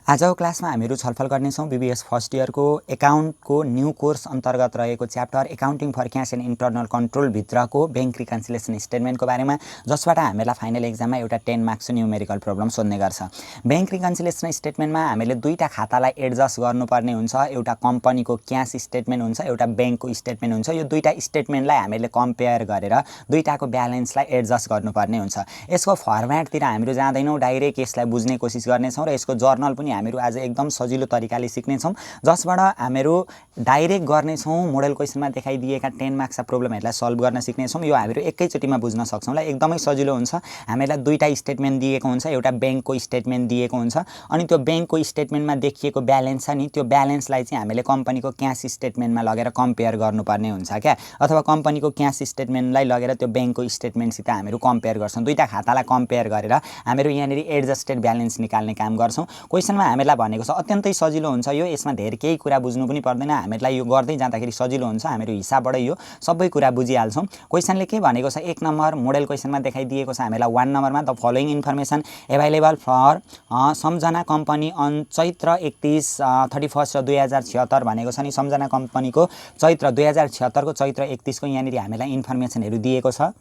आजको क्लासमा हामीहरू छलफल गर्नेछौँ बीबीएस फर्स्ट इयरको एकाउन्टको न्यू कोर्स अन्तर्गत रहेको chapter accounting for cash and internal control भित्रको बैंक रिकन्सिलिएसन स्टेटमेन्टको बारेमा, जसबाट हामीलाई फाइनल एक्जाममा एउटा 10 मार्क्सको न्युमेरिकल प्रब्लम सोध्ने गर्छ। बैंक रिकन्सिलिएसन स्टेटमेन्टमा हामीले दुईटा खातालाई एडजस्ट गर्नुपर्ने हुन्छ। एउटा कम्पनीको क्यास स्टेटमेन्ट हुन्छ, एउटा बैंकको स्टेटमेन्ट हुन्छ। यो दुईटा स्टेटमेन्टलाई हामीले कम्पेयर गरेर दुईटाको ब्यालेन्सलाई एडजस्ट गर्नुपर्ने हुन्छ। यसको फर्म्याटतिर हामीहरू जाँदैनौँ, डाइरेक्ट यसलाई बुझ्ने कोसिस गर्नेछौँ र यसको जर्नल पनि हामीहरू आज एकदम सजिलो तरिकाले सिक्नेछौँ, जसबाट हामीहरू डाइरेक्ट गर्नेछौँ। मोडल क्वेसनमा देखाइदिएका 10 मार्क्सका प्रब्लमहरूलाई सल्भ गर्न सिक्नेछौँ। यो हामीहरू एकैचोटिमा बुझ्न सक्छौँ ल, एकदमै सजिलो हुन्छ। हामीलाई दुईटा स्टेटमेन्ट दिएको हुन्छ, एउटा बैंकको स्टेटमेन्ट दिएको हुन्छ, अनि त्यो बैंकको स्टेटमेन्टमा देखिएको ब्यालेन्स छ नि, त्यो ब्यालेन्सलाई चाहिँ हामीले कम्पनीको क्यास स्टेटमेन्टमा लगेर कम्पेयर गर्नुपर्ने हुन्छ क्या, अथवा कम्पनीको क्यास स्टेटमेन्टलाई लगेर त्यो बैंकको स्टेटमेन्टसित हामीहरू कम्पेयर गर्छौँ। दुईटा खातालाई कम्पेयर गरेर हामीहरू यहाँनिर एडजस्टेड ब्यालेन्स निकाल्ने काम गर्छौँ। क्वेसनमा हामीलाई भनेको छ अत्यन्तै सजिलो हुन्छ यो, यसमा धेरै केही कुरा बुझ्नु पनि पर्दैन। हामीलाई यो गर्दै जाँदाखेरि सजिलो हुन्छ, हामीहरू हिसाबबाट यो सबै कुरा बुझिहाल्छौँ। क्वेसनले के भनेको छ, 1 नम्बर मोडल क्वेसनमा देखाइदिएको छ हामीलाई 1 नम्बरमा the following information available for Samjhana company on चैत्र 31 र 2076 भनेको छ नि। सम्झना कम्पनीको चैत्र 2076 को चैत्र 31 को यहाँनिर हामीलाई इन्फर्मेसनहरू दिएको छ।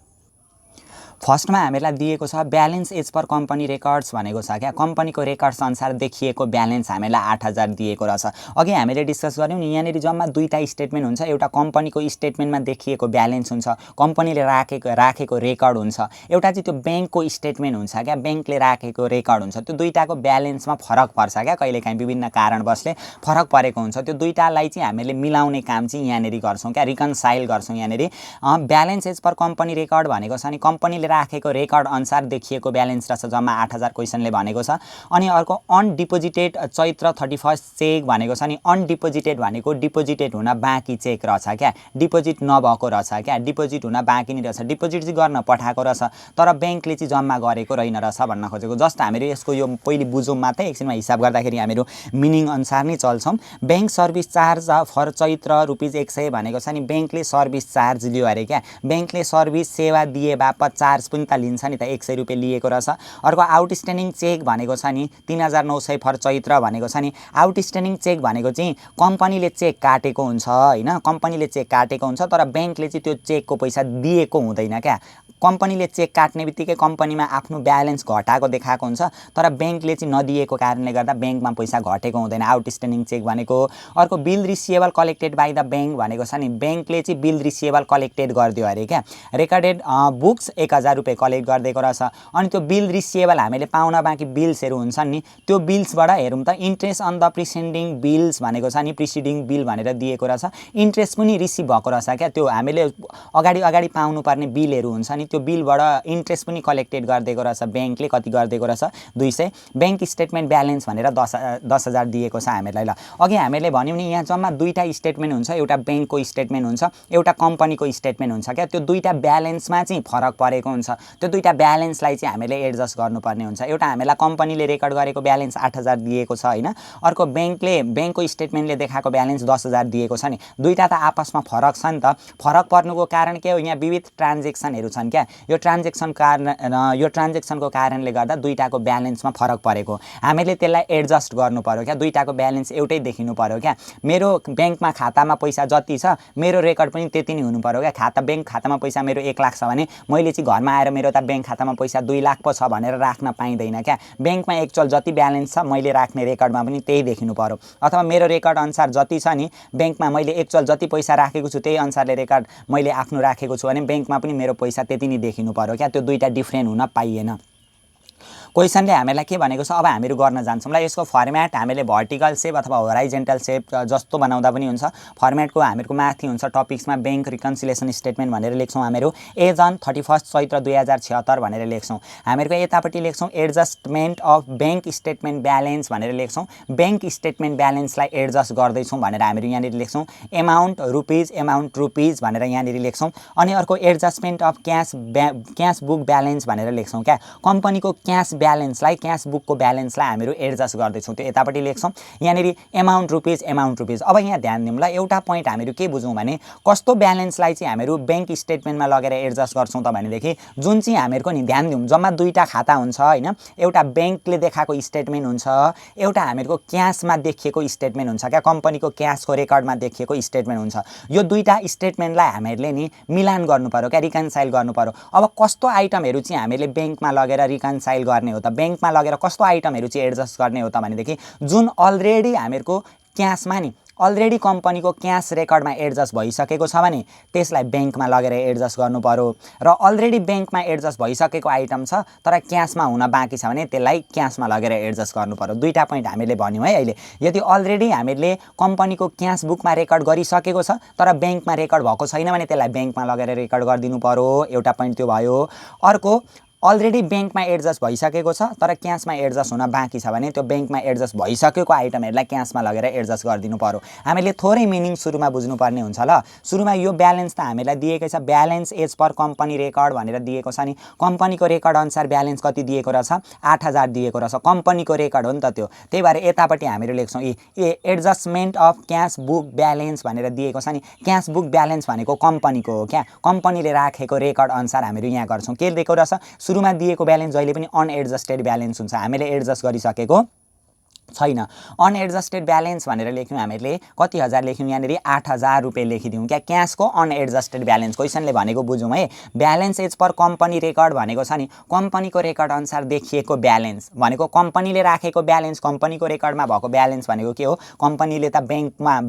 फर्स्टमा हामीलाई दिएको छ balance as per company records भनेको छ क्या, कम्पनीको रेकर्ड्स अनुसार देखिएको ब्यालेन्स हामीलाई 8000 दिएको रहेछ। अघि हामीले डिस्कस गऱ्यौँ नि, यहाँनिर जम्मा दुईटा स्टेटमेन्ट हुन्छ। एउटा कम्पनीको स्टेटमेन्टमा देखिएको ब्यालेन्स हुन्छ, कम्पनीले राखेको रेकर्ड हुन्छ। एउटा चाहिँ त्यो बैंकको स्टेटमेन्ट हुन्छ क्या, बैंकले राखेको रेकर्ड हुन्छ। त्यो दुईटाको ब्यालेन्समा फरक पर्छ क्या, कहिलेकाहीँ विभिन्न कारणवशले फरक परेको हुन्छ। त्यो दुईटालाई चाहिँ हामीले मिलाउने काम चाहिँ यहाँनिर गर्छौँ क्या, रिकन्साइल गर्छौँ। यहाँनिर balance as per company record भनेको छ नि, कम्पनीले राखेको रेकर्ड अनुसार देखिएको ब्यालेन्स रहेछ जम्मा 8000 क्वेसनले भनेको छ। अनि अर्को अनडिपोजिटेड चैत्र 31 चेक भनेको छ नि। अनडिपोजिटेड भनेको डिपोजिटेड हुन बाँकी चेक रहेछ क्या, डिपोजिट नभएको रहेछ क्या, डिपोजिट हुन बाँकी नै रहेछ। डिपोजिट चाहिँ गर्न पठाएको रहेछ तर बैंकले चाहिँ जम्मा गरेको रहेन रहेछ भन्न खोजेको। जस्ट हामीहरू यसको यो पहिले बुझौँ मात्रै, एकछिनमा हिसाब गर्दाखेरि हामीहरू मिनिङ अनुसार नै चल्छौँ। बैंक सर्भिस चार्ज फर चैत्र ₹100 भनेको छ नि, बैंकले सर्भिस चार्ज लियो अरे क्या, बैंकले सर्भिस सेवा दिए बापत चार्ज पनि त लिन्छ नि त, ₹100 लिएको रहेछ। अर्को आउटस्ट्यान्डिङ चेक भनेको छ नि 3900 फर चैत्र भनेको छ नि। आउटस्ट्यान्डिङ चेक भनेको चाहिँ कम्पनीले चेक काटेको हुन्छ होइन, कम्पनीले चेक काटेको हुन्छ तर बैंकले चाहिँ त्यो चेकको पैसा दिएको हुँदैन क्या। कम्पनीले चेक काट्ने बित्तिकै कम्पनीमा आफ्नो ब्यालेन्स घटाएको देखाएको हुन्छ, तर बैंकले चाहिँ नदिएको कारणले गर्दा बैंकमा पैसा घटेको हुँदैन, आउटस्ट्यान्डिङ चेक भनेको। अर्को bill receivable collected by the bank भनेको छ नि, बैंकले चाहिँ बिल रिसिएबल कलेक्टेड गरिदियो अरे क्या। रेकर्डेड बुक्स ₹1000 कलेक्ट गरिदिएको रहेछ। अनि त्यो बिल रिसिएबल हामीले पाउन बाँकी बिल्सहरू हुन्छन् नि, त्यो बिल्सबाट हेरौँ त, इन्ट्रेस्ट अन द प्रिसेन्डिङ बिल्स भनेको छ नि, प्रिसिडिङ बिल भनेर दिएको रहेछ। इन्ट्रेस्ट पनि रिसिभ भएको रहेछ क्या, त्यो हामीले अगाडि पाउनुपर्ने बिलहरू हुन्छ नि, त्यो बिलबाट इन्ट्रेस्ट पनि कलेक्टेड गरिदिएको रहेछ बैंकले। कति गरिदिएको रहेछ, 200। बैंक स्टेटमेन्ट ब्यालेन्स भनेर 10,000 दिएको छ हामीलाई ल। अघि हामीले भन्यौँ नि, यहाँ जम्मा दुईटा स्टेटमेन्ट हुन्छ, एउटा बैंकको स्टेटमेन्ट हुन्छ, एउटा कम्पनीको स्टेटमेन्ट हुन्छ क्या। त्यो दुईटा ब्यालेन्समा चाहिँ फरक परेको हुन्छ, त्यो दुईटा ब्यालेन्सलाई चाहिँ हामीले एडजस्ट गर्नुपर्ने हुन्छ। एउटा हामीलाई कम्पनीले रेकर्ड गरेको ब्यालेन्स 8000 दिएको छ होइन, अर्को बैंकको स्टेटमेन्टले देखाएको ब्यालेन्स 10000 दिएको छ नि। दुईटा त आपसमा फरक छ नि त। फरक पर्नुको कारण के हो, यहाँ विविध ट्रान्जेक्सनहरू छन् क्या, यो ट्रान्जेक्सनको कारणले गर्दा दुईटाको ब्यालेन्समा फरक परेको। हामीले त्यसलाई एडजस्ट गर्नु पर्यो क्या, दुईटाको ब्यालेन्स एउटै देखिनु पर्यो क्या। मेरो बैंकमा खातामा पैसा जति छ मेरो रेकर्ड पनि त्यति नै हुनु पर्यो क्या। बैंक खातामा पैसा मेरो 1 लाख छ भने मैले चाहिँ घरमा आएर मेरो त बैंक खातामा पैसा 2 लाख पो छ भनेर राख्न पाइँदैन क्या। बैंकमा एक्चुअल जति ब्यालेन्स छ मैले राख्ने रेकर्डमा पनि त्यही देखिनु पर्यो। अथवा मेरो रेकर्ड अनुसार जति छ नि, बैंकमा मैले एक्चुअल जति पैसा राखेको छु त्यही अनुसारले रेकर्ड मैले आफ्नो राखेको छु भने बैंकमा पनि मेरो पैसा त्यति नै देखिनु पर्यो क्या, त्यो दुईटा डिफ्रेन्ट हुन पाइएन। क्वेसनले हामीलाई के भनेको छ, अब हामीहरू गर्न जान्छौँ ल। यसको फर्म्याट हामीले भर्टिकल सेप अथवा होराइजेन्टल सेप जस्तो बनाउँदा पनि हुन्छ। फर्म्याटको हामीहरूको माथि हुन्छ टपिक्समा बैंक रिकन्सिलिएसन स्टेटमेन्ट भनेर लेख्छौँ हामीहरू, एज अन 31 चैत्र 2076 भनेर लेख्छौँ। हामीहरूको यतापट्टि लेख्छौँ adjustment of bank statement balance भनेर लेख्छौँ, बैंक स्टेटमेन्ट ब्यालेन्सलाई एडजस्ट गर्दैछौँ भनेर हामीहरू यहाँनिर लेख्छौँ। एमाउन्ट रुपिज भनेर यहाँनिर लेख्छौँ। अनि अर्को adjustment of cash book balance भनेर लेख्छौँ क्या, कम्पनीको क्यास ब्यालेन्सलाई क्यास बुकको ब्यालेन्सलाई हामीहरू एडजस्ट गर्दैछौँ त्यो यतापट्टि लेख्छौँ यहाँनिर एमाउन्ट रुपिज अब यहाँ ध्यान दिउँ ल एउटा पोइन्ट हामीहरू के बुझौँ भने कस्तो ब्यालेन्सलाई चाहिँ हामीहरू बैंक स्टेटमेन्टमा लगेर एडजस्ट गर्छौँ त भनेदेखि जुन चाहिँ हामीहरूको नि ध्यान दिउँ जम्मा दुईटा खाता हुन्छ हैन एउटा बैंकले देखाएको स्टेटमेन्ट हुन्छ एउटा हामीहरूको क्याशमा देखिएको स्टेटमेन्ट हुन्छ क्या कम्पनीको क्याशको रेकर्डमा देखिएको स्टेटमेन्ट हुन्छ यो दुईटा स्टेटमेन्टलाई हामीहरूले नि मिलान गर्नु पर्यो क्या रिकन्साइल गर्नु पर्यो अब कस्तो आइटमहरू चाहिँ हामीले बैंकमा लगेर रिकन्साइल गर्ने हो त बैंकमा लगेर कस्तो आइटमहरू चाहिँ एडजस्ट गर्ने हो त भनेदेखि जुन अलरेडी हामीहरूको क्याशमा नि अलरेडी कम्पनीको क्याश रेकर्डमा एडजस्ट भइसकेको छ भने त्यसलाई बैंकमा लगेर एडजस्ट गर्नु पर्यो र अलरेडी बैंकमा एडजस्ट भइसकेको आइटम छ तर क्याशमा हुन बाँकी छ भने त्यसलाई क्याशमा लगेर एडजस्ट गर्नु पर्यो दुईटा पोइन्ट हामीले भन्यौँ है अहिले यदि अलरेडी हामीले कम्पनीको क्याश बुकमा रेकर्ड गरिसकेको छ तर बैंकमा रेकर्ड भएको छैन भने त्यसलाई बैंकमा लगेर रेकर्ड गरिदिनु पर्यो एउटा पोइन्ट त्यो भयो अर्को अलरेडी बैंकमा एडजस्ट भइसकेको छ तर क्याशमा एडजस्ट हुन बाँकी छ भने त्यो बैंकमा एडजस्ट भइसकेको आइटमहरूलाई क्याशमा लगेर एडजस्ट गरिदिनु पर्यो हामीले थोरै मिनिङ सुरुमा बुझ्नुपर्ने हुन्छ ल सुरुमा यो ब्यालेन्स त हामीलाई दिएकै छ balance as per company record भनेर दिएको छ नि कम्पनीको रेकर्ड अनुसार ब्यालेन्स कति दिएको रहेछ 8000 दिएको रहेछ कम्पनीको रेकर्ड हो नि त त्यो त्यही भएर यतापट्टि हामीले लेख्छौँ adjustment of cash book balance भनेर दिएको छ नि क्याश बुक ब्यालेन्स भनेको कम्पनीको हो क्या कम्पनीले राखेको रेकर्ड अनुसार हामीहरू यहाँ गर्छौँ के दिएको रहेछ सुरुमा दिएको ब्यालेन्स जहिले पनि अनएडजस्टेड ब्यालेन्स हुन्छ हामीले एडजस्ट गरिसकेको छैन अनएडजस्टेड ब्यालेन्स भनेर लेख्यौँ हामीले कति हजार लेख्यौँ यहाँनिर 8000 रुपैयाँ लेखिदिउँ क्या क्याशको अनएडजस्टेड ब्यालेन्स क्वेसनले भनेको बुझौँ है balance as per company record भनेको छ नि कम्पनीको रेकर्ड अनुसार देखिएको ब्यालेन्स भनेको कम्पनीले राखेको ब्यालेन्स कम्पनीको रेकर्डमा भएको ब्यालेन्स भनेको के हो कम्पनीले त बैंकमा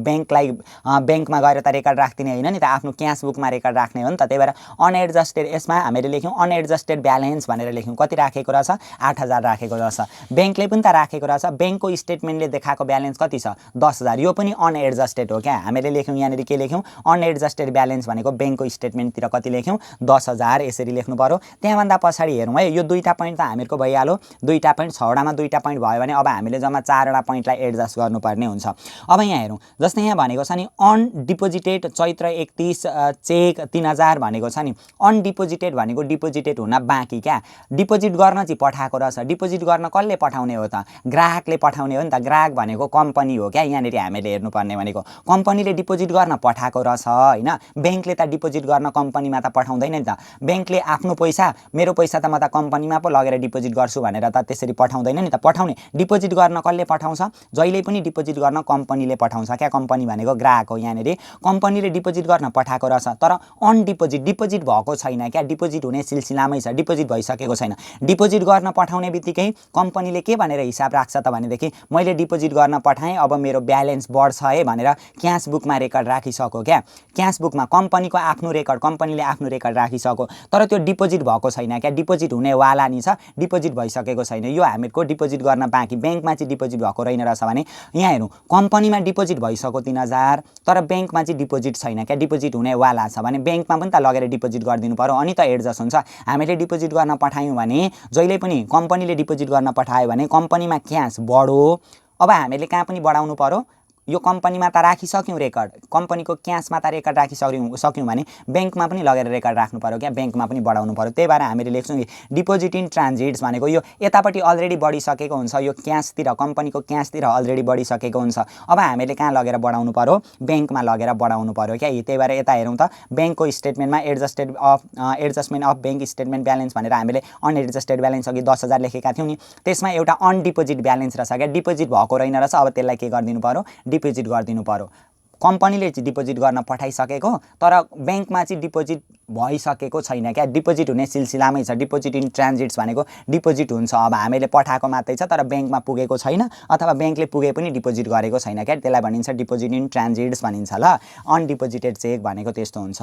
गएर त रेकर्ड राख्दिने होइन नि त आफ्नो क्याश बुकमा रेकर्ड राख्ने हो नि त त्यही भएर अनएडजस्टेड यसमा हामीले लेख्यौँ अनएडजस्टेड ब्यालेन्स भनेर लेख्यौँ कति राखेको रहेछ 8000 राखेको रहेछ बैंकले पनि त राखेको रहेछ बैंकको स्टेटमेन्टले देखाएको ब्यालेन्स कति छ 10000 यो पनि अनएडजस्टेड हो क्या हामीले लेख्यौँ यहाँनिर के लेख्यौँ अनएडजस्टेड ब्यालेन्स भनेको बैंकको स्टेटमेन्टतिर कति लेख्यौँ 10000 यसरी लेख्नु पर्यो त्यहाँभन्दा पछाडि हेरौँ है यो दुईटा पोइन्ट त हामीहरूको भइहाल्यो दुईटा पोइन्ट 6वटामा दुईटा पोइन्ट भयो भने अब हामीले जम्मा 4वटा पोइन्टलाई एडजस्ट गर्नुपर्ने हुन्छ अब यहाँ हेरौँ जस्तै यहाँ भनेको छ नि अनडिपोजिटेड चैत्र 31 चेक 3000 भनेको छ नि अनडिपोजिटेड भनेको डिपोजिटेड हुन बाँकी क्या डिपोजिट गर्न चाहिँ पठाएको रहेछ डिपोजिट गर्न कसले पठाउने हो त ग्राहकले पठाउने हो नि त ग्राहक भनेको कम्पनी हो क्या यहाँनिर हामीले हेर्नुपर्ने भनेको कम्पनीले डिपोजिट गर्न पठाएको रहेछ होइन बैंकले त डिपोजिट गर्न कम्पनीमा त पठाउँदैन नि त बैंकले आफ्नो पैसा मेरो पैसा त म त कम्पनीमा पो लगेर डिपोजिट गर्छु भनेर त त्यसरी पठाउँदैन नि त पठाउने डिपोजिट गर्न कसले पठाउँछ जहिले पनि डिपोजिट गर्न कम्पनीले पठाउँछ क्या कम्पनी भनेको ग्राहक हो यहाँनिर कम्पनीले डिपोजिट गर्न पठाएको रहेछ तर डिपोजिट भएको छैन क्या डिपोजिट हुने सिलसिलामै छ डिपोजिट भइसकेको छैन डिपोजिट गर्न पठाउने बित्तिकै कम्पनीले के भनेर हिसाब राख्छ त भनेदेखि मैले डिपोजिट गर्न पठाएँ अब मेरो ब्यालेन्स बढ्छ है भनेर क्याश बुकमा रेकर्ड राखिसक्यो क्या क्याश बुकमा कम्पनीको आफ्नो रेकर्ड कम्पनीले आफ्नो रेकर्ड राखिसक्यो तर त्यो डिपोजिट भएको छैन क्या डिपोजिट हुनेवाला नि छ डिपोजिट भइसकेको छैन यो हामीहरूको डिपोजिट गर्न बाँकी बैंकमा चाहिँ डिपोजिट भएको रहेन रहेछ भने यहाँ हेरौँ कम्पनीमा डिपोजिट भइसक्यो 3000 तर बैंकमा चाहिँ डिपोजिट छैन क्या डिपोजिट हुनेवाला छ भने बैंकमा पनि त लगेर डिपोजिट गरिदिनु पर्यो अनि त एडजस्ट हुन्छ हामीले डिपोजिट गर्न पठायौँ भने जहिले पनि कम्पनीले डिपोजिट गर्न पठायो भने कम्पनीमा क्यास बढो अब हामीले कहाँ पनि बढाउनु पर्यो यो कम्पनीमा त राखिसक्यौँ रेकर्ड कम्पनीको क्याशमा त रेकर्ड राखिसक्यौँ भने बैंकमा पनि लगेर रेकर्ड राख्नु पर्यो क्या बैंकमा पनि बढाउनु पर्यो त्यही भएर हामीले लेख्छौँ डिपोजिट इन ट्रान्जिट्स भनेको यो यतापट्टि अलरेडी बढिसकेको हुन्छ यो क्याशतिर कम्पनीको क्याशतिर अलरेडी बढिसकेको हुन्छ अब हामीले कहाँ लगेर बढाउनु पर्यो बैंकमा लगेर बढाउनु पर्यो क्या त्यही भएर यता हेरौँ त बैंकको स्टेटमेन्टमा adjustment of bank statement balance भनेर हामीले अनएडजस्टेड ब्यालेन्स अघि 10000 लेखेका थियौँ नि त्यसमा एउटा अनडिपोजिट ब्यालेन्स रहेछ क्या डिपोजिट भएको रहेन रहेछ अब त्यसलाई के गरिदिनु पर्यो डिपोजिट गरिदिनु पर्यो कम्पनीले चाहिँ डिपोजिट गर्न पठाइसकेको तर बैंकमा चाहिँ डिपोजिट भइसकेको छैन क्या डिपोजिट हुने सिलसिलामै छ डिपोजिट इन ट्रान्जिट्स भनेको डिपोजिट हुन्छ अब हामीले पठाएको मात्रै छ तर बैंकमा पुगेको छैन अथवा बैंकले पुगे पनि डिपोजिट गरेको छैन क्या त्यसलाई भनिन्छ डिपोजिट इन ट्रान्जिट्स भनिन्छ ल अनडिपोजिटेड चेक भनेको त्यस्तो हुन्छ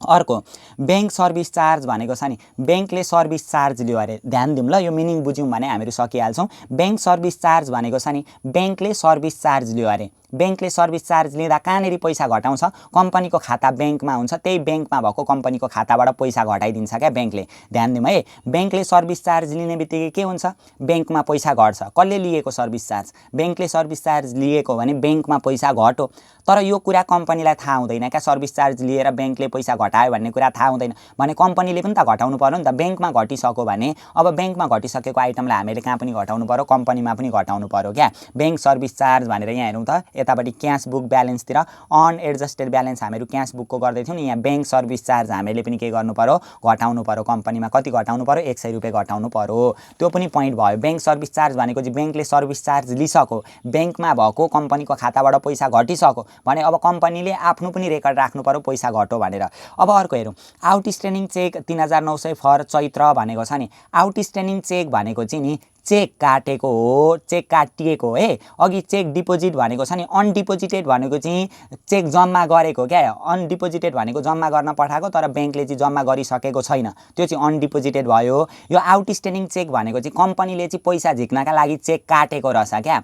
अर्को बैंक सर्भिस चार्ज भनेको छ नि बैंकले सर्भिस चार्ज लियो अरे ध्यान दिउँ ल यो मिनिङ बुझ्यौँ भने हामीहरू सकिहाल्छौँ बैंक सर्भिस चार्ज भनेको छ नि बैंकले सर्भिस चार्ज लियो अरे बैंकले सर्भिस चार्ज लिँदा कहाँनिर पैसा घटाउँछ कम्पनीको खाता बैंकमा हुन्छ त्यही बैंकमा भएको कम्पनीको खाताबाट पैसा घटाइदिन्छ क्या बैंकले ध्यान दिउँ है बैंकले सर्भिस चार्ज लिने बित्तिकै के हुन्छ बैंकमा पैसा घट्छ कसले लिएको सर्भिस चार्ज बैंकले सर्भिस चार्ज लिएको भने बैंकमा पैसा घट्यो तर यो कुरा कम्पनीलाई थाहा हुँदैन क्या सर्भिस चार्ज लिएर बैंकले पैसा घटायो भन्ने कुरा थाहा हुँदैन भने कम्पनीले पनि त घटाउनु पर्यो नि त। ब्याङ्कमा घटिसक्यो भने अब ब्याङ्कमा घटिसकेको आइटमलाई हामीले कहाँ पनि घटाउनु पर्यो, कम्पनीमा पनि घटाउनु पर्यो क्या। ब्याङ्क सर्भिस चार्ज भनेर यहाँ हेरौँ त, यतापट्टि क्यास बुक ब्यालेन्सतिर अनएडजस्टेड ब्यालेन्स हामीहरू क्यास बुकको गर्दै थियौँ नि, यहाँ ब्याङ्क सर्भिस चार्ज हामीले पनि के गर्नु पर्यो, घटाउनु पर्यो। कम्पनीमा कति घटाउनु पर्यो, 100 रुपियाँ घटाउनु पर्यो। त्यो पनि पोइन्ट भयो। ब्याङ्क सर्भिस चार्ज भनेको चाहिँ ब्याङ्कले सर्भिस चार्ज लिइसक्यो, ब्याङ्कमा भएको कम्पनीको खाताबाट पैसा घटिसक्यो भने अब कम्पनीले आफ्नो पनि रेकर्ड राख्नु पर्यो पैसा घट्यो भनेर। अब अर्को हेरौँ, आउटस्ट्यान्डिङ चेक 3900 फर चैत्र भनेको छ नि। आउटस्ट्यान्डिङ चेक भनेको चाहिँ नि चेक काटेको हो, चेक काटिएको हो है। अघि चेक डिपोजिट भनेको छ नि, अनडिपोजिटेड भनेको चाहिँ चेक जम्मा गरेको क्या। अनडिपोजिटेड भनेको जम्मा गर्न पठाएको तर ब्याङ्कले चाहिँ जम्मा गरिसकेको छैन, त्यो चाहिँ अनडिपोजिटेड भयो। यो आउटस्ट्यान्डिङ चेक भनेको चाहिँ कम्पनीले चाहिँ पैसा झिक्नका लागि चेक काटेको रहेछ क्या,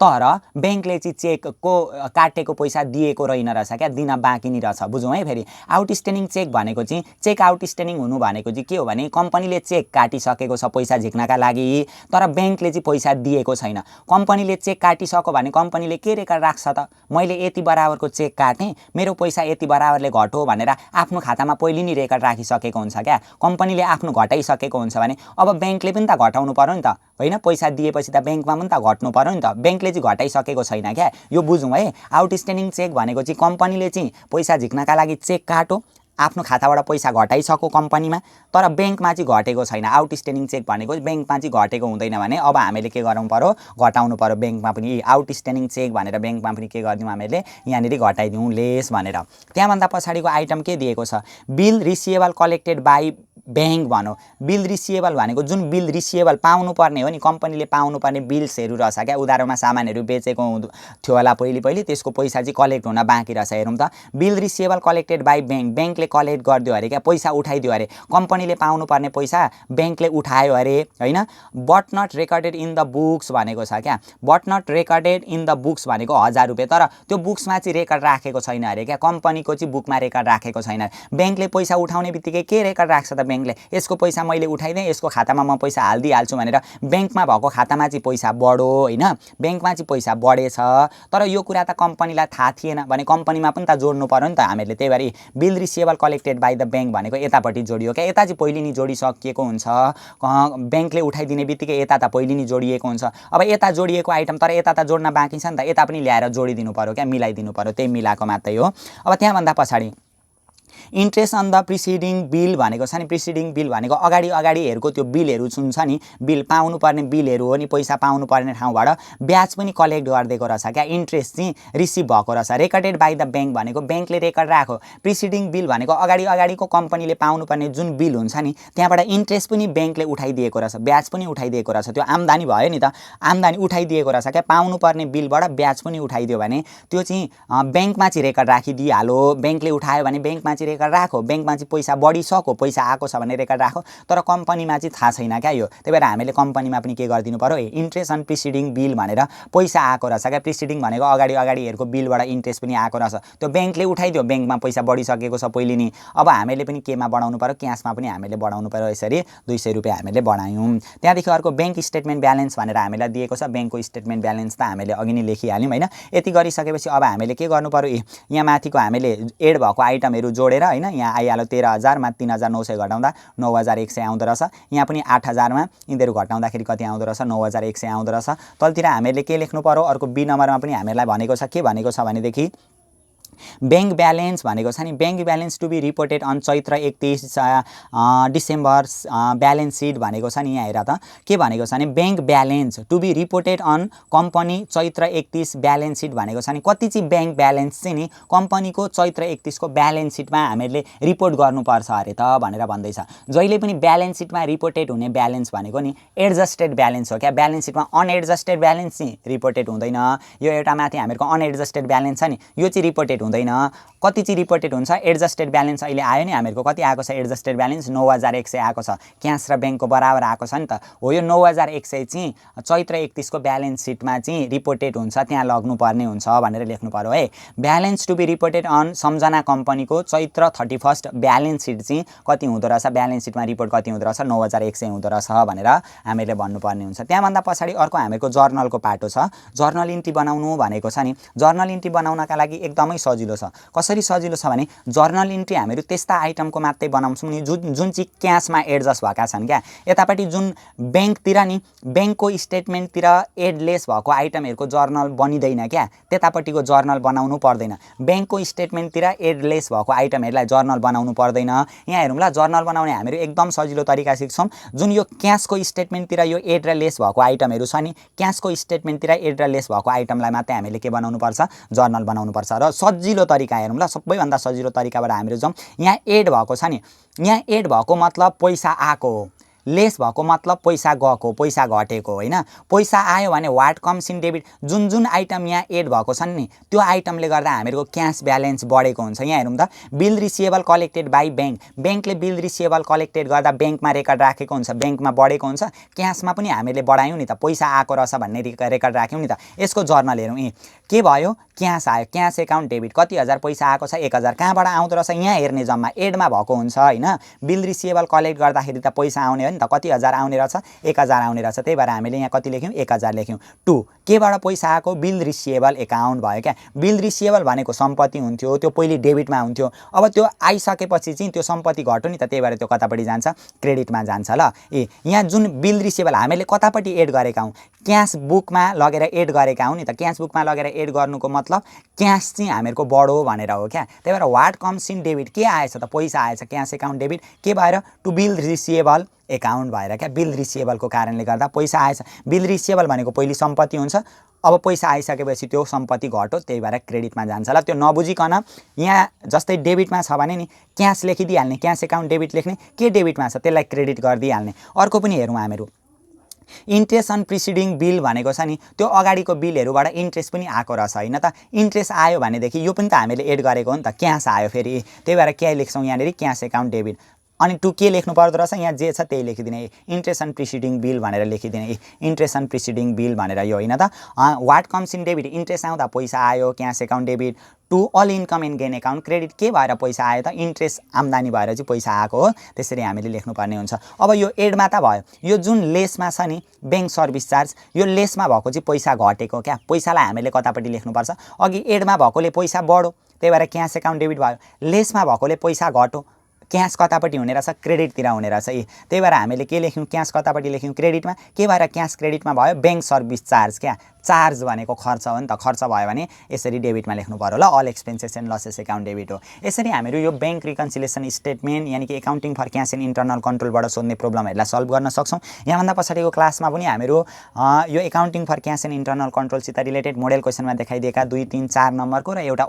तर ब्याङ्कले चाहिँ चेकको काटेको पैसा दिएको रहेन रहेछ क्या, दिन बाँकी नै रहेछ। बुझौँ है। फेरि आउटस्ट्यान्डिङ चेक भनेको चाहिँ चेक आउटस्ट्यान्डिङ हुनु भनेको चाहिँ के हो भने कम्पनीले चेक काटिसकेको छ पैसा झिक्नका लागि तर ब्याङ्कले चाहिँ पैसा दिएको छैन। कम्पनीले चेक काटिसक्यो भने कम्पनीले के रेकर्ड राख्छ त, मैले यति बराबरको चेक काटेँ, मेरो पैसा यति बराबरले घट्यो भनेर आफ्नो खातामा पहिले नै रेकर्ड राखिसकेको हुन्छ क्या। कम्पनीले आफ्नो घटाइसकेको हुन्छ भने अब ब्याङ्कले पनि त घटाउनु पर्यो नि त होइन, पैसा दिएपछि त ब्याङ्कमा पनि त घट्नु पर्यो नि त। ब्याङ्कले चाहिँ घटाइसकेको छैन क्या, यो बुझौँ है। आउटस्ट्यान्डिङ चेक भनेको चाहिँ कम्पनीले चाहिँ पैसा झिक्नका लागि चेक काट्यो, आफ्नो खाताबाट पैसा घटाइसक्यो कम्पनीमा तर ब्याङ्कमा चाहिँ घटेको छैन। आउटस्ट्यान्डिङ चेक भनेको ब्याङ्कमा चाहिँ घटेको हुँदैन भने अब हामीले के गराउनु पर्यो, घटाउनु पर्यो ब्याङ्कमा पनि। आउटस्ट्यान्डिङ चेक भनेर ब्याङ्कमा पनि के गरिदिउँ हामीले, यहाँनिर घटाइदिउँ लेस भनेर। त्यहाँभन्दा पछाडिको आइटम के दिएको छ, bill receivable collected by bank भनौँ। बिल रिसिएबल भनेको जुन बिल रिसिएबल पाउनुपर्ने हो नि, कम्पनीले पाउनुपर्ने बिल्सहरू रहेछ क्या। उधारोमा सामानहरू बेचेको थियो होला पहिले त्यसको पैसा चाहिँ कलेक्ट हुन बाँकी रहेछ। हेरौँ त, bill receivable collected by bank, ब्याङ्कले कलेक्ट गरिदियो अरे क्या, पैसा उठाइदियो अरे। कम्पनीले पाउनुपर्ने पैसा ब्याङ्कले उठायो अरे होइन। But not recorded in the books भनेको छ क्या। But not recorded in the books भनेको 1000 रुपियाँ, तर त्यो बुक्समा चाहिँ रेकर्ड राखेको छैन अरे क्या। कम्पनीको चाहिँ बुकमा रेकर्ड राखेको छैन। ब्याङ्कले पैसा उठाउने बित्तिकै के रेकर्ड राख्छ त ब्याङ्कले, यसको पैसा मैले उठाइदिएँ, यसको खातामा म पैसा हालिदिइहाल्छु भनेर। ब्याङ्कमा भएको खातामा चाहिँ पैसा बढ्यो होइन, ब्याङ्कमा चाहिँ पैसा बढेछ तर यो कुरा त कम्पनीलाई थाहा थिएन भने कम्पनीमा पनि त जोड्नु पर्यो नि त हामीले। त्यही भएर bill receivable collected by the bank भनेको यतापट्टि जोडियो क्या। यता चाहिँ पहिले नै जोडिसकिएको हुन्छ, ब्याङ्कले उठाइदिने बित्तिकै यता त पहिले नै जोडिएको हुन्छ। अब यता जोडिएको आइटम तर यता त जोड्न बाँकी छ नि त, यता पनि ल्याएर जोडिदिनु पर्यो क्या, मिलाइदिनु पर्यो, त्यही मिलाएको मात्रै हो। अब त्यहाँभन्दा पछाडि interest on the preceding bill भनेको छ नि। प्रिसिडिङ बिल भनेको अगाडिहरूको त्यो बिलहरू जुन छ नि, बिल पाउनुपर्ने बिलहरू हो नि, पैसा पाउनुपर्ने ठाउँबाट ब्याज पनि कलेक्ट गरिदिएको रहेछ क्या। इन्ट्रेस्ट चाहिँ रिसिभ भएको रहेछ। रेकर्डेड बाई द ब्याङ्क भनेको ब्याङ्कले रेकर्ड राख्यो। प्रिसिडिङ बिल भनेको अगाडिको कम्पनीले पाउनुपर्ने जुन बिल हुन्छ नि त्यहाँबाट इन्ट्रेस्ट पनि ब्याङ्कले उठाइदिएको रहेछ, ब्याज पनि उठाइदिएको रहेछ। त्यो आम्दानी भयो नि त, आम्दानी उठाइदिएको रहेछ क्या। पाउनुपर्ने बिलबाट ब्याज पनि उठाइदियो भने त्यो चाहिँ ब्याङ्कमा चाहिँ रेकर्ड राखिदिइहाल्यो। ब्याङ्कले उठायो भने ब्याङ्कमा चाहिँ रेकर्ड राखो, ब्याङ्कमा चाहिँ पैसा बढिसक्यो, पैसा आएको छ भने रेकर्ड राखो, तर कम्पनीमा चाहिँ थाहा छैन क्या यो। त्यही भएर हामीले कम्पनीमा पनि के गरिदिनु पर्यो, इन्ट्रेस्ट अन प्रिसिडिङ बिल भनेर पैसा आएको रहेछ क्या। प्रिसिडिङ भनेको अगाडिहरूको बिलबाट इन्ट्रेस्ट पनि आएको रहेछ, त्यो ब्याङ्कले उठाइदियो, ब्याङ्कमा पैसा बढिसकेको छ पहिले नै। अब हामीले पनि केमा बढाउनु पर्यो, क्यासमा पनि हामीले बढाउनु पर्यो। यसरी 200 रुपियाँ हामीले बढायौँ। त्यहाँदेखि अर्को ब्याङ्क स्टेटमेन्ट ब्यालेन्स भनेर हामीलाई दिएको छ। ब्याङ्कको स्टेटमेन्ट ब्यालेन्स त हामीले अघि नै लेखिहाल्यौँ होइन। यति गरिसकेपछि अब हामीले के गर्नु पर्यो, यहाँ माथिको हामीले एड भएको आइटमहरू जोडेर होइन, यहाँ आइहाल्यो 13,000 मा 3,900 घटाउँदा 9,100 आउँदो रहेछ। यहाँ पनि 8,000 मा यिनीहरू घटाउँदाखेरि कति आउँदो रहेछ, 9,100 आउँदो रहेछ। तलतिर हामीले के लेख्नु पर्यो, अर्को बी नम्बरमा पनि हामीलाई भनेको छ, के भनेको छ भनेदेखि ब्याङ्क ब्यालेन्स भनेको छ नि। Bank balance to be reported on Chaitra 31 December balance sheet भनेको छ नि। यहाँ हेर त के भनेको छ भने bank balance to be reported on company Chaitra 31 balance sheet भनेको छ नि। कति चाहिँ ब्याङ्क ब्यालेन्स चाहिँ नि कम्पनीको चैत्र 31 को ब्यालेन्स सिटमा हामीले रिपोर्ट गर्नुपर्छ अरे त भनेर भन्दैछ। जहिले पनि ब्यालेन्स सिटमा रिपोर्टेड हुने ब्यालेन्स भनेको नि एडजस्टेड ब्यालेन्स हो क्या। ब्यालेन्स सिटमा अनएडजस्टेड ब्यालेन्स चाहिँ रिपोर्टेड हुँदैन। यो एउटा माथि हामीहरूको अनएडजस्टेड ब्यालेन्स छ नि, यो चाहिँ रिपोर्टेड हुँदैन। कति चाहिँ रिपोर्टेड हुन्छ, एडजस्टेड ब्यालेन्स अहिले आयो नि हामीहरूको, कति आएको छ एडजस्टेड ब्यालेन्स 9,100 आएको छ। क्यास र ब्याङ्कको बराबर आएको छ नि त हो। यो 9,100 चाहिँ चैत्र 31 को ब्यालेन्स सिटमा चाहिँ रिपोर्टेड हुन्छ, त्यहाँ लग्नुपर्ने हुन्छ भनेर लेख्नु पर्यो है। Balance to be reported on Samjhana कम्पनीको चैत्र 31 ब्यालेन्स सिट चाहिँ कति हुँदो रहेछ, ब्यालेन्स सिटमा रिपोर्ट कति हुँदो रहेछ, 9,100 हुँदो रहेछ भनेर हामीले भन्नुपर्ने हुन्छ। त्यहाँभन्दा पछाडि अर्को हामीहरूको जर्नलको पाटो छ। जर्नल इन्ट्री बनाउनु भनेको छ नि। जर्नल इन्ट्री बनाउनका लागि एकदमै सजिलो छ। कसरी कसरी सजिलो छ भने जर्नल इन्ट्री हामीहरू त्यस्ता आइटमको मात्रै बनाउँछौँ नि जुन चाहिँ क्यासमा एडजस्ट भएका छन् क्या। यतापट्टि जुन ब्याङ्कतिर नि ब्याङ्कको स्टेटमेन्टतिर एडलेस भएको आइटमहरूको जर्नल बनिँदैन क्या, त्यतापट्टिको जर्नल बनाउनु पर्दैन। ब्याङ्कको स्टेटमेन्टतिर एडलेस भएको आइटमहरूलाई जर्नल बनाउनु पर्दैन। यहाँ हेरौँ ल, जर्नल बनाउने हामीहरू एकदम सजिलो तरिका सिक्छौँ। जुन यो क्यासको स्टेटमेन्टतिर यो एड र लेस भएको आइटमहरू छ नि, क्यासको स्टेटमेन्टतिर एड र लेस भएको आइटमलाई मात्रै हामीले के बनाउनुपर्छ, जर्नल बनाउनुपर्छ। र सजिलो तरिका हेरौँ ल, सबैभन्दा सजिलो तरिकाबाट हामीहरू जाउँ। यहाँ एड भएको छ नि, यहाँ एड भएको मतलब पैसा आएको हो, लेस भएको मतलब पैसा गएको, पैसा घटेको होइन। पैसा आयो भने वाट कम्स इन डेबिट, जुन जुन आइटम यहाँ एड भएको छन् नि त्यो आइटमले गर्दा हामीहरूको क्यास ब्यालेन्स बढेको हुन्छ। यहाँ हेरौँ त, bill receivable collected by bank, ब्याङ्कले बिल रिसिएबल कलेक्टेड गर्दा ब्याङ्कमा रेकर्ड राखेको हुन्छ, ब्याङ्कमा बढेको हुन्छ। क्यासमा पनि हामीले बढायौँ नि त, पैसा आएको रहेछ भन्ने रेकर्ड राख्यौँ नि त। यसको जर्नल हेरौँ, के भयो, क्यास आयो, क्यास एकाउन्ट डेबिट, कति हजार पैसा आएको छ, 1000। कहाँबाट आउँदो रहेछ, यहाँ हेर्ने जम्मा एडमा भएको हुन्छ होइन। बिल रिसिएबल कलेक्ट गर्दाखेरि त पैसा आउने हो नि त, कति हजार आउने रहेछ, 1000 आउने रहेछ। त्यही भएर हामीले यहाँ कति लेख्यौँ, 1000 लेख्यौँ। 2 केबाट पैसा आएको, बिल रिसिएबल एकाउन्ट भयो क्या। बिल रिसिएबल भनेको सम्पत्ति हुन्थ्यो, त्यो पहिले डेबिटमा हुन्थ्यो। अब त्यो आइसकेपछि चाहिँ त्यो सम्पत्ति घट्यो नि त, त्यही भएर त्यो कतापट्टि जान्छ, क्रेडिटमा जान्छ ल। यहाँ जुन बिल रिसिएबल हामीले कतापट्टि एड गरेका हौँ, क्यास बुकमा लगेर एड गरेका हौँ नि त। क्यास बुकमा लगेर एड गर्नुको मतलब क्यास चाहिँ हामीहरूको बढो भनेर हो क्या। त्यही भएर वाट कम्स इन डेबिट, के आएछ त, पैसा आएछ, क्यास एकाउन्ट डेबिट, के भएर, टु बिल रिसिएबल एकाउन्ट भएर क्या। बिल रिसिएबलको कारणले गर्दा पैसा आएछ। बिल रिसिएबल भनेको पहिले सम्पत्ति हुन्छ, अब पैसा आइसकेपछि त्यो सम्पत्ति घट्यो, त्यही भएर क्रेडिटमा जान्छ ल। त्यो नबुझिकन यहाँ जस्तै डेबिटमा छ भने नि क्यास लेखिदिइहाल्ने, क्यास एकाउन्ट डेबिट लेख्ने, के डेबिटमा छ त्यसलाई क्रेडिट गरिदिइहाल्ने। अर्को पनि हेरौँ हामीहरू, इन्ट्रेस्ट अन प्रिसिडिङ बिल भनेको छ नि, त्यो अगाडिको बिलहरूबाट इन्ट्रेस्ट पनि आएको रहेछ होइन त। इन्ट्रेस्ट आयो भनेदेखि यो पनि त हामीले एड गरेको हो नि त, क्यास आयो फेरि, त्यही भएर के लेख्छौँ यहाँनिर, क्यास एकाउन्ट डेबिट। अनि टु के लेख्नु पर्दो रहेछ, यहाँ जे छ त्यही लेखिदिने, इन्ट्रेस्ट अन प्रिसिडिङ बिल भनेर लेखिदिने, इन्ट्रेस्ट अन प्रिसिडिङ बिल भनेर यो होइन त। What comes in debit, interest आउँदा पैसा आयो, cash account debit. To all income and gain account credit, के भएर पैसा आयो त, इन्ट्रेस्ट आम्दानी भएर चाहिँ पैसा आएको हो, त्यसरी हामीले लेख्नुपर्ने हुन्छ। अब यो एडमा त भयो, यो जुन लेसमा छ नि ब्याङ्क सर्भिस चार्ज, यो लेसमा भएको चाहिँ पैसा घटेको क्या, पैसालाई हामीले कतापट्टि लेख्नुपर्छ, अघि एडमा भएकोले पैसा बढ्यो त्यही भएर क्यास एकाउन्ट डेबिट भयो, लेसमा भएकोले पैसा घट्यो, क्यास कतापट्टि हुने रहेछ, क्रेडिटतिर हुने रहेछ। त्यही भएर हामीले के लेख्यौँ, क्यास कतापट्टि लेख्यौँ, क्रेडिटमा। के भएर क्यास क्रेडिटमा भयो, ब्याङ्क सर्भिस चार्ज क्या, चार्ज भनेको खर्च हो नि त, खर्च भयो भने यसरी डेबिटमा लेख्नु पर्यो ल। All expenses and losses account debit हो। यसरी हामीहरू यो ब्याङ्क रिकन्सिलिएसन स्टेटमेन्ट यानि कि accounting for cash and internal कन्ट्रोलबाट सोध्ने प्रब्लमहरूलाई सल्भ गर्न सक्छौँ। यहाँभन्दा पछाडिको क्लासमा पनि हामीहरू यो accounting for cash and internal कन्ट्रोलसित रिलेटेड मोडेल क्वेसनमा देखाइदिएका 2, 3, 4 नम्बरको र एउटा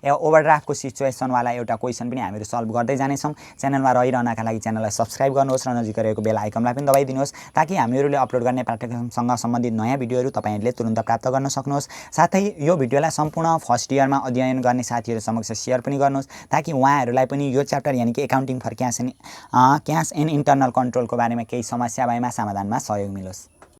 ओभरड्राफ्टको सिचुएसनवाला एउटा क्वेसन पनि हामीहरू सल्भ गर्दै जानेछौँ। च्यानलमा रहिरहनका लागि च्यानललाई सब्सक्राइब गर्नुहोस् र नजिकै रहेको बेल आइकनलाई पनि दबाइदिनुहोस्, ताकि हामीहरूले अपलोड गर्ने पाठ्यक्रमसँग सम्बन्धित नयाँ भिडियोहरू तपाईँहरूले तुरुन्त प्राप्त गर्न सक्नुहोस्। साथै यो भिडियोलाई सम्पूर्ण फर्स्ट इयरमा अध्ययन गर्ने साथीहरू समक्ष सेयर पनि गर्नुहोस्, ताकि उहाँहरूलाई पनि यो च्याप्टर यानि कि accounting for cash and internal कन्ट्रोलको बारेमा केही समस्या भएमा समाधानमा सहयोग मिलोस्।